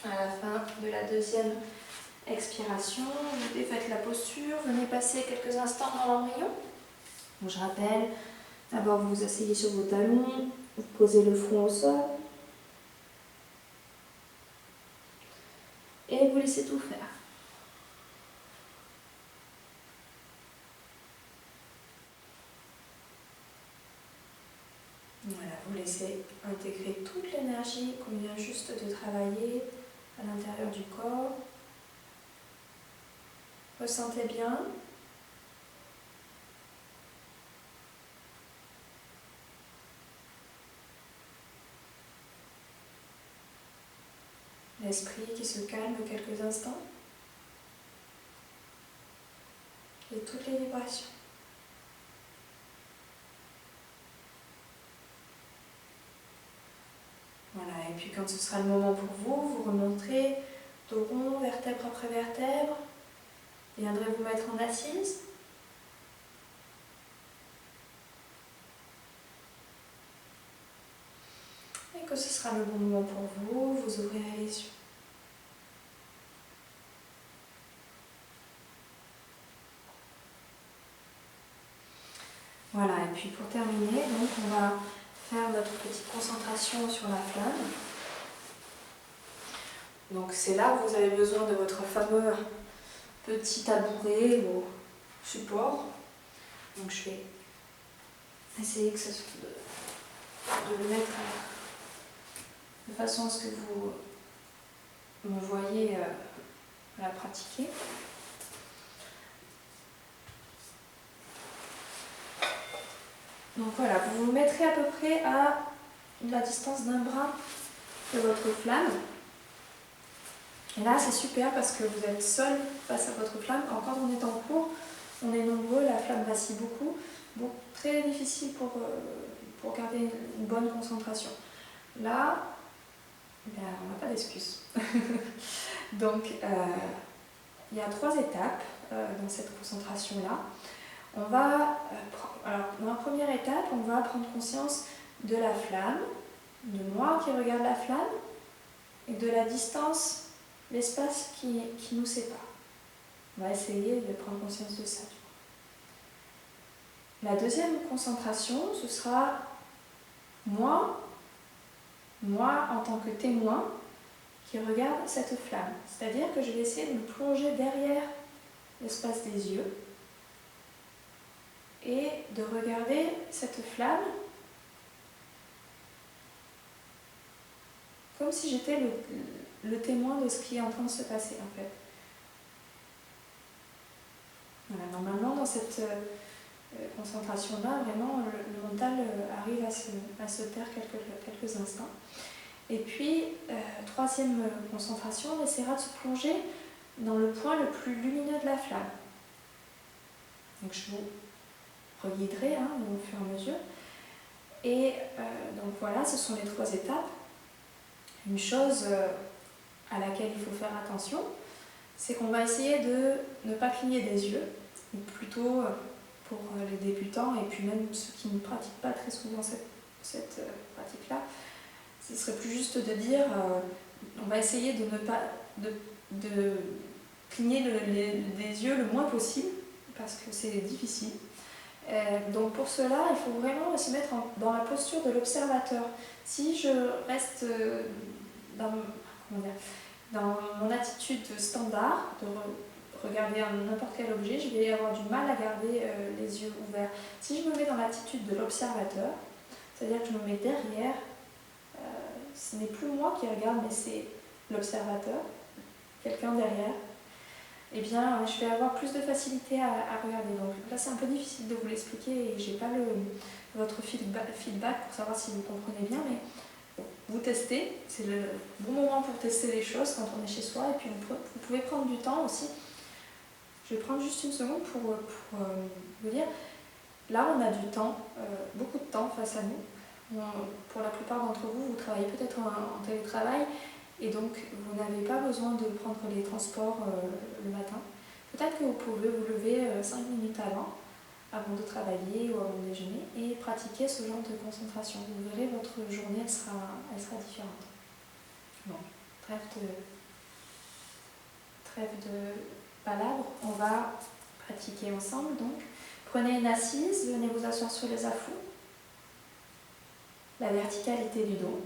À la fin de la deuxième expiration, vous défaites la posture, venez passer quelques instants dans l'embryon. Donc je rappelle, d'abord vous vous asseyez sur vos talons, vous posez le front au sol et vous laissez tout faire. Voilà, vous laissez intégrer toute l'énergie qu'on vient juste de travailler à l'intérieur du corps. Ressentez bien. L'esprit qui se calme quelques instants. Et toutes les vibrations. Voilà, et puis quand ce sera le moment pour vous, vous remonterez dos rond, vertèbre après vertèbre. Viendrez vous mettre en assise. Et que ce sera le bon moment pour vous, vous ouvrirez les yeux. Voilà, et puis pour terminer, donc on va faire notre petite concentration sur la flamme. Donc c'est là où vous avez besoin de votre fameux petit tabouret ou support. Donc je vais essayer de le mettre de façon à ce que vous me voyez la pratiquer. Donc voilà, vous vous mettrez à peu près à la distance d'un bras de votre flamme. Et là, c'est super parce que vous êtes seul face à votre flamme. Quand on est en cours, on est nombreux, la flamme vacille beaucoup. Donc très difficile pour garder une bonne concentration. Là, on n'a pas d'excuse. Donc, il y a 3 étapes dans cette concentration-là. Alors, dans la première étape, on va prendre conscience de la flamme, de moi qui regarde la flamme, et de la distance, l'espace qui nous sépare. On va essayer de prendre conscience de ça. La deuxième concentration, ce sera moi en tant que témoin qui regarde cette flamme. C'est-à-dire que je vais essayer de me plonger derrière l'espace des yeux et de regarder cette flamme comme si j'étais le témoin de ce qui est en train de se passer en fait. Voilà, normalement dans cette concentration-là, vraiment le mental arrive à se taire quelques instants. Et puis, troisième concentration, on essaiera de se plonger dans le point le plus lumineux de la flamme. Donc je vous reguiderai au fur et à mesure. Et donc voilà, ce sont les 3 étapes. Une chose à laquelle il faut faire attention, c'est qu'on va essayer de ne pas cligner des yeux, ou plutôt pour les débutants et puis même ceux qui ne pratiquent pas très souvent cette pratique-là, ce serait plus juste de dire on va essayer de ne pas de cligner les yeux le moins possible parce que c'est difficile Donc pour cela, il faut vraiment se mettre dans la posture de l'observateur. Si je reste dans, comment dire, dans mon attitude standard, de regarder n'importe quel objet, je vais avoir du mal à garder les yeux ouverts. Si je me mets dans l'attitude de l'observateur, c'est-à-dire que je me mets derrière, ce n'est plus moi qui regarde, mais c'est l'observateur, quelqu'un derrière, eh bien, je vais avoir plus de facilité à regarder. Donc là, c'est un peu difficile de vous l'expliquer et je n'ai pas votre feedback pour savoir si vous comprenez bien, mais vous testez, c'est le bon moment pour tester les choses quand on est chez soi, et puis vous pouvez prendre du temps aussi. Je vais prendre juste une seconde pour vous dire, là on a du temps, beaucoup de temps face à nous. Pour la plupart d'entre vous, vous travaillez peut-être en télétravail, et donc vous n'avez pas besoin de prendre les transports le matin. Peut-être que vous pouvez vous lever 5 minutes avant de travailler ou avant de déjeuner, et pratiquer ce genre de concentration. Vous verrez, votre journée elle sera différente. Bon, trêve de palabres, on va pratiquer ensemble. Donc, prenez une assise, venez vous asseoir sur les affous, la verticalité du dos.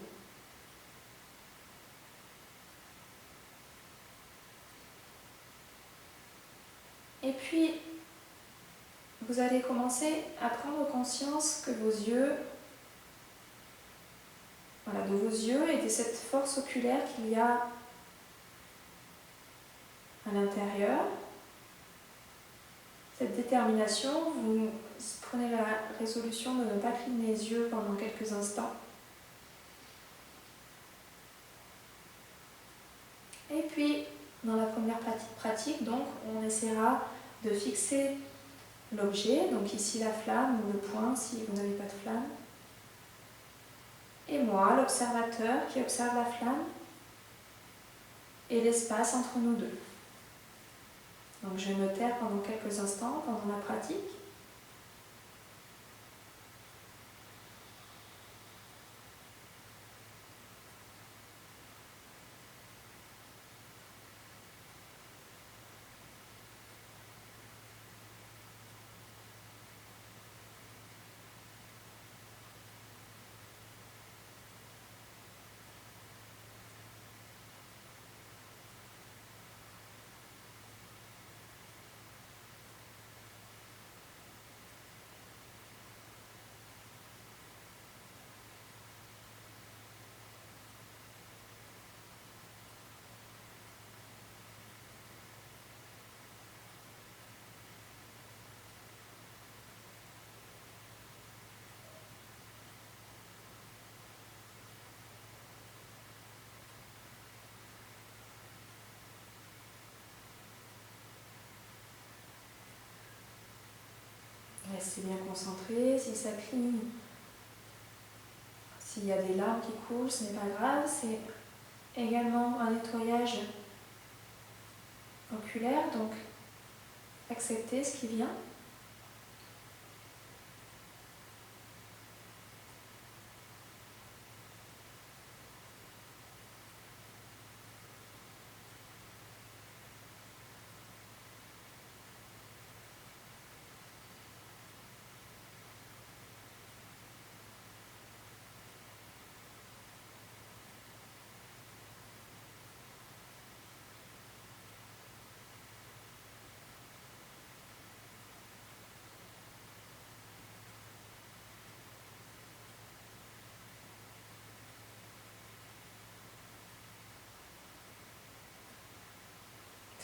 Et puis, vous allez commencer à prendre conscience que vos yeux, de vos yeux et de cette force oculaire qu'il y a à l'intérieur. Cette détermination, vous prenez la résolution de ne pas cligner les yeux pendant quelques instants. Et puis, dans la première pratique, donc, on essaiera de fixer l'objet, donc ici la flamme ou le point si vous n'avez pas de flamme. Et moi, l'observateur qui observe la flamme et l'espace entre nous deux. Donc je vais me taire pendant quelques instants pendant la pratique. Restez bien concentré. Si ça cligne, s'il y a des larmes qui coulent, ce n'est pas grave. C'est également un nettoyage oculaire, donc acceptez ce qui vient.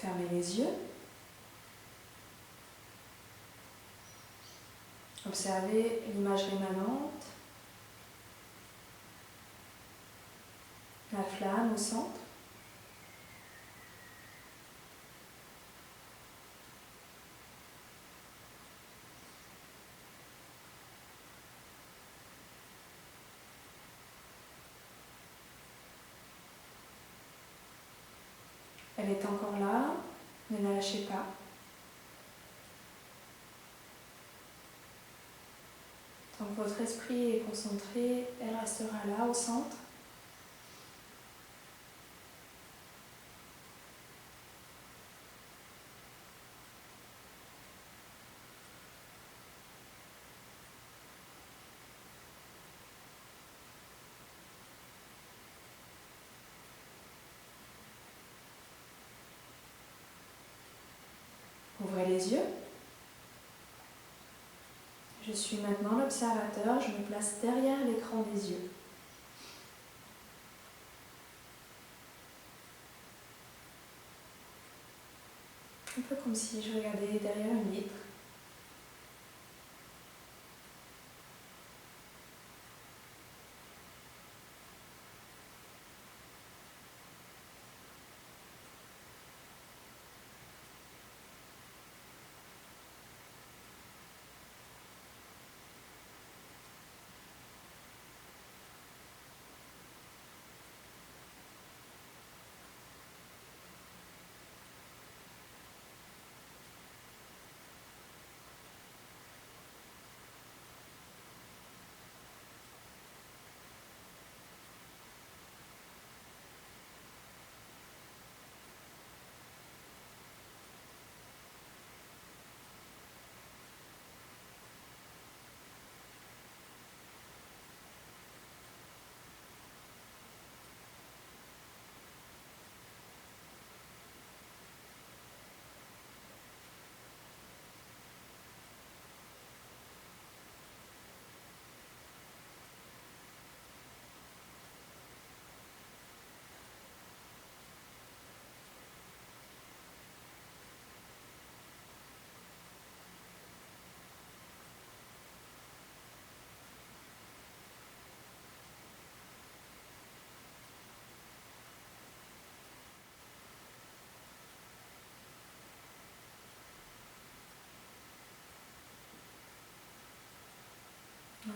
Fermez les yeux. Observez l'image rémanente, la flamme au centre. Elle est encore là, ne la lâchez pas. Tant que votre esprit est concentré, elle restera là, au centre. ouvrez les yeux. Je suis maintenant l'observateur, je me place derrière l'écran des yeux. Un peu comme si je regardais derrière une vitre.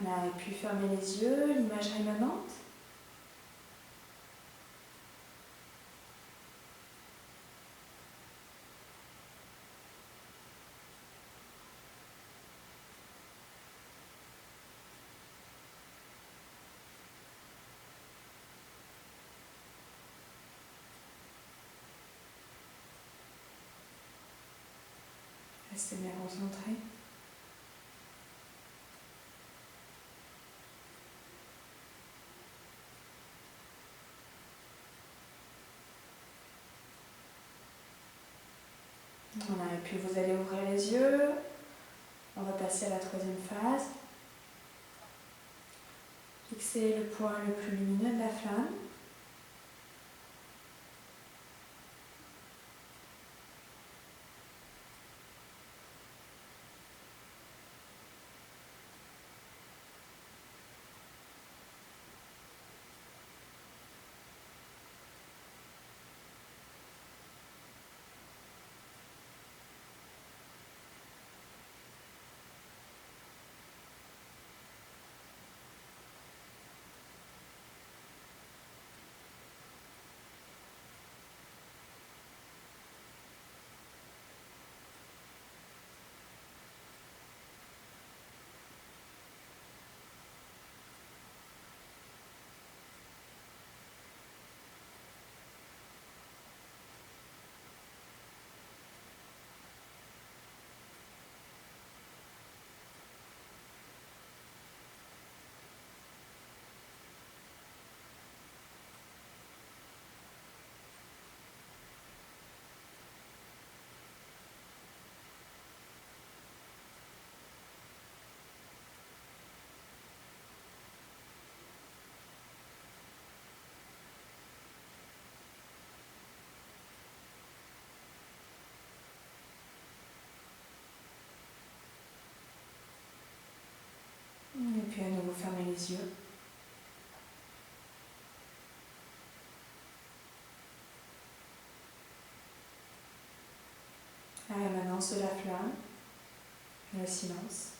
Voilà, et puis fermez les yeux, l'image rémanente. Restez bien concentré. Voilà, et puis vous allez ouvrir les yeux. On va passer à la troisième phase. Fixez le point le plus lumineux de la flamme. Et puis à nouveau fermez les yeux. La rémanence de la flamme, le silence.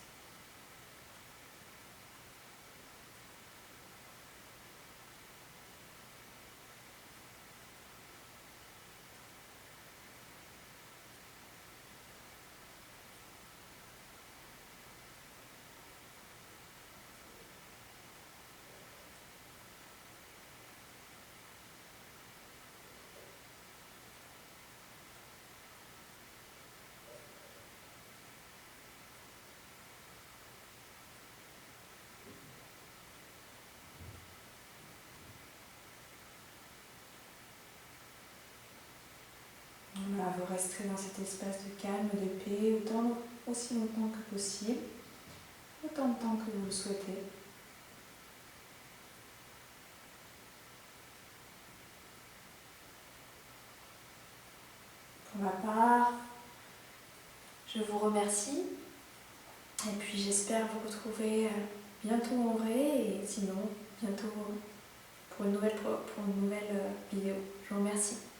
vous resterez dans cet espace de calme, de paix, aussi longtemps que possible, autant de temps que vous le souhaitez. Pour ma part, je vous remercie et puis j'espère vous retrouver bientôt en vrai et sinon bientôt pour une nouvelle vidéo. Je vous remercie.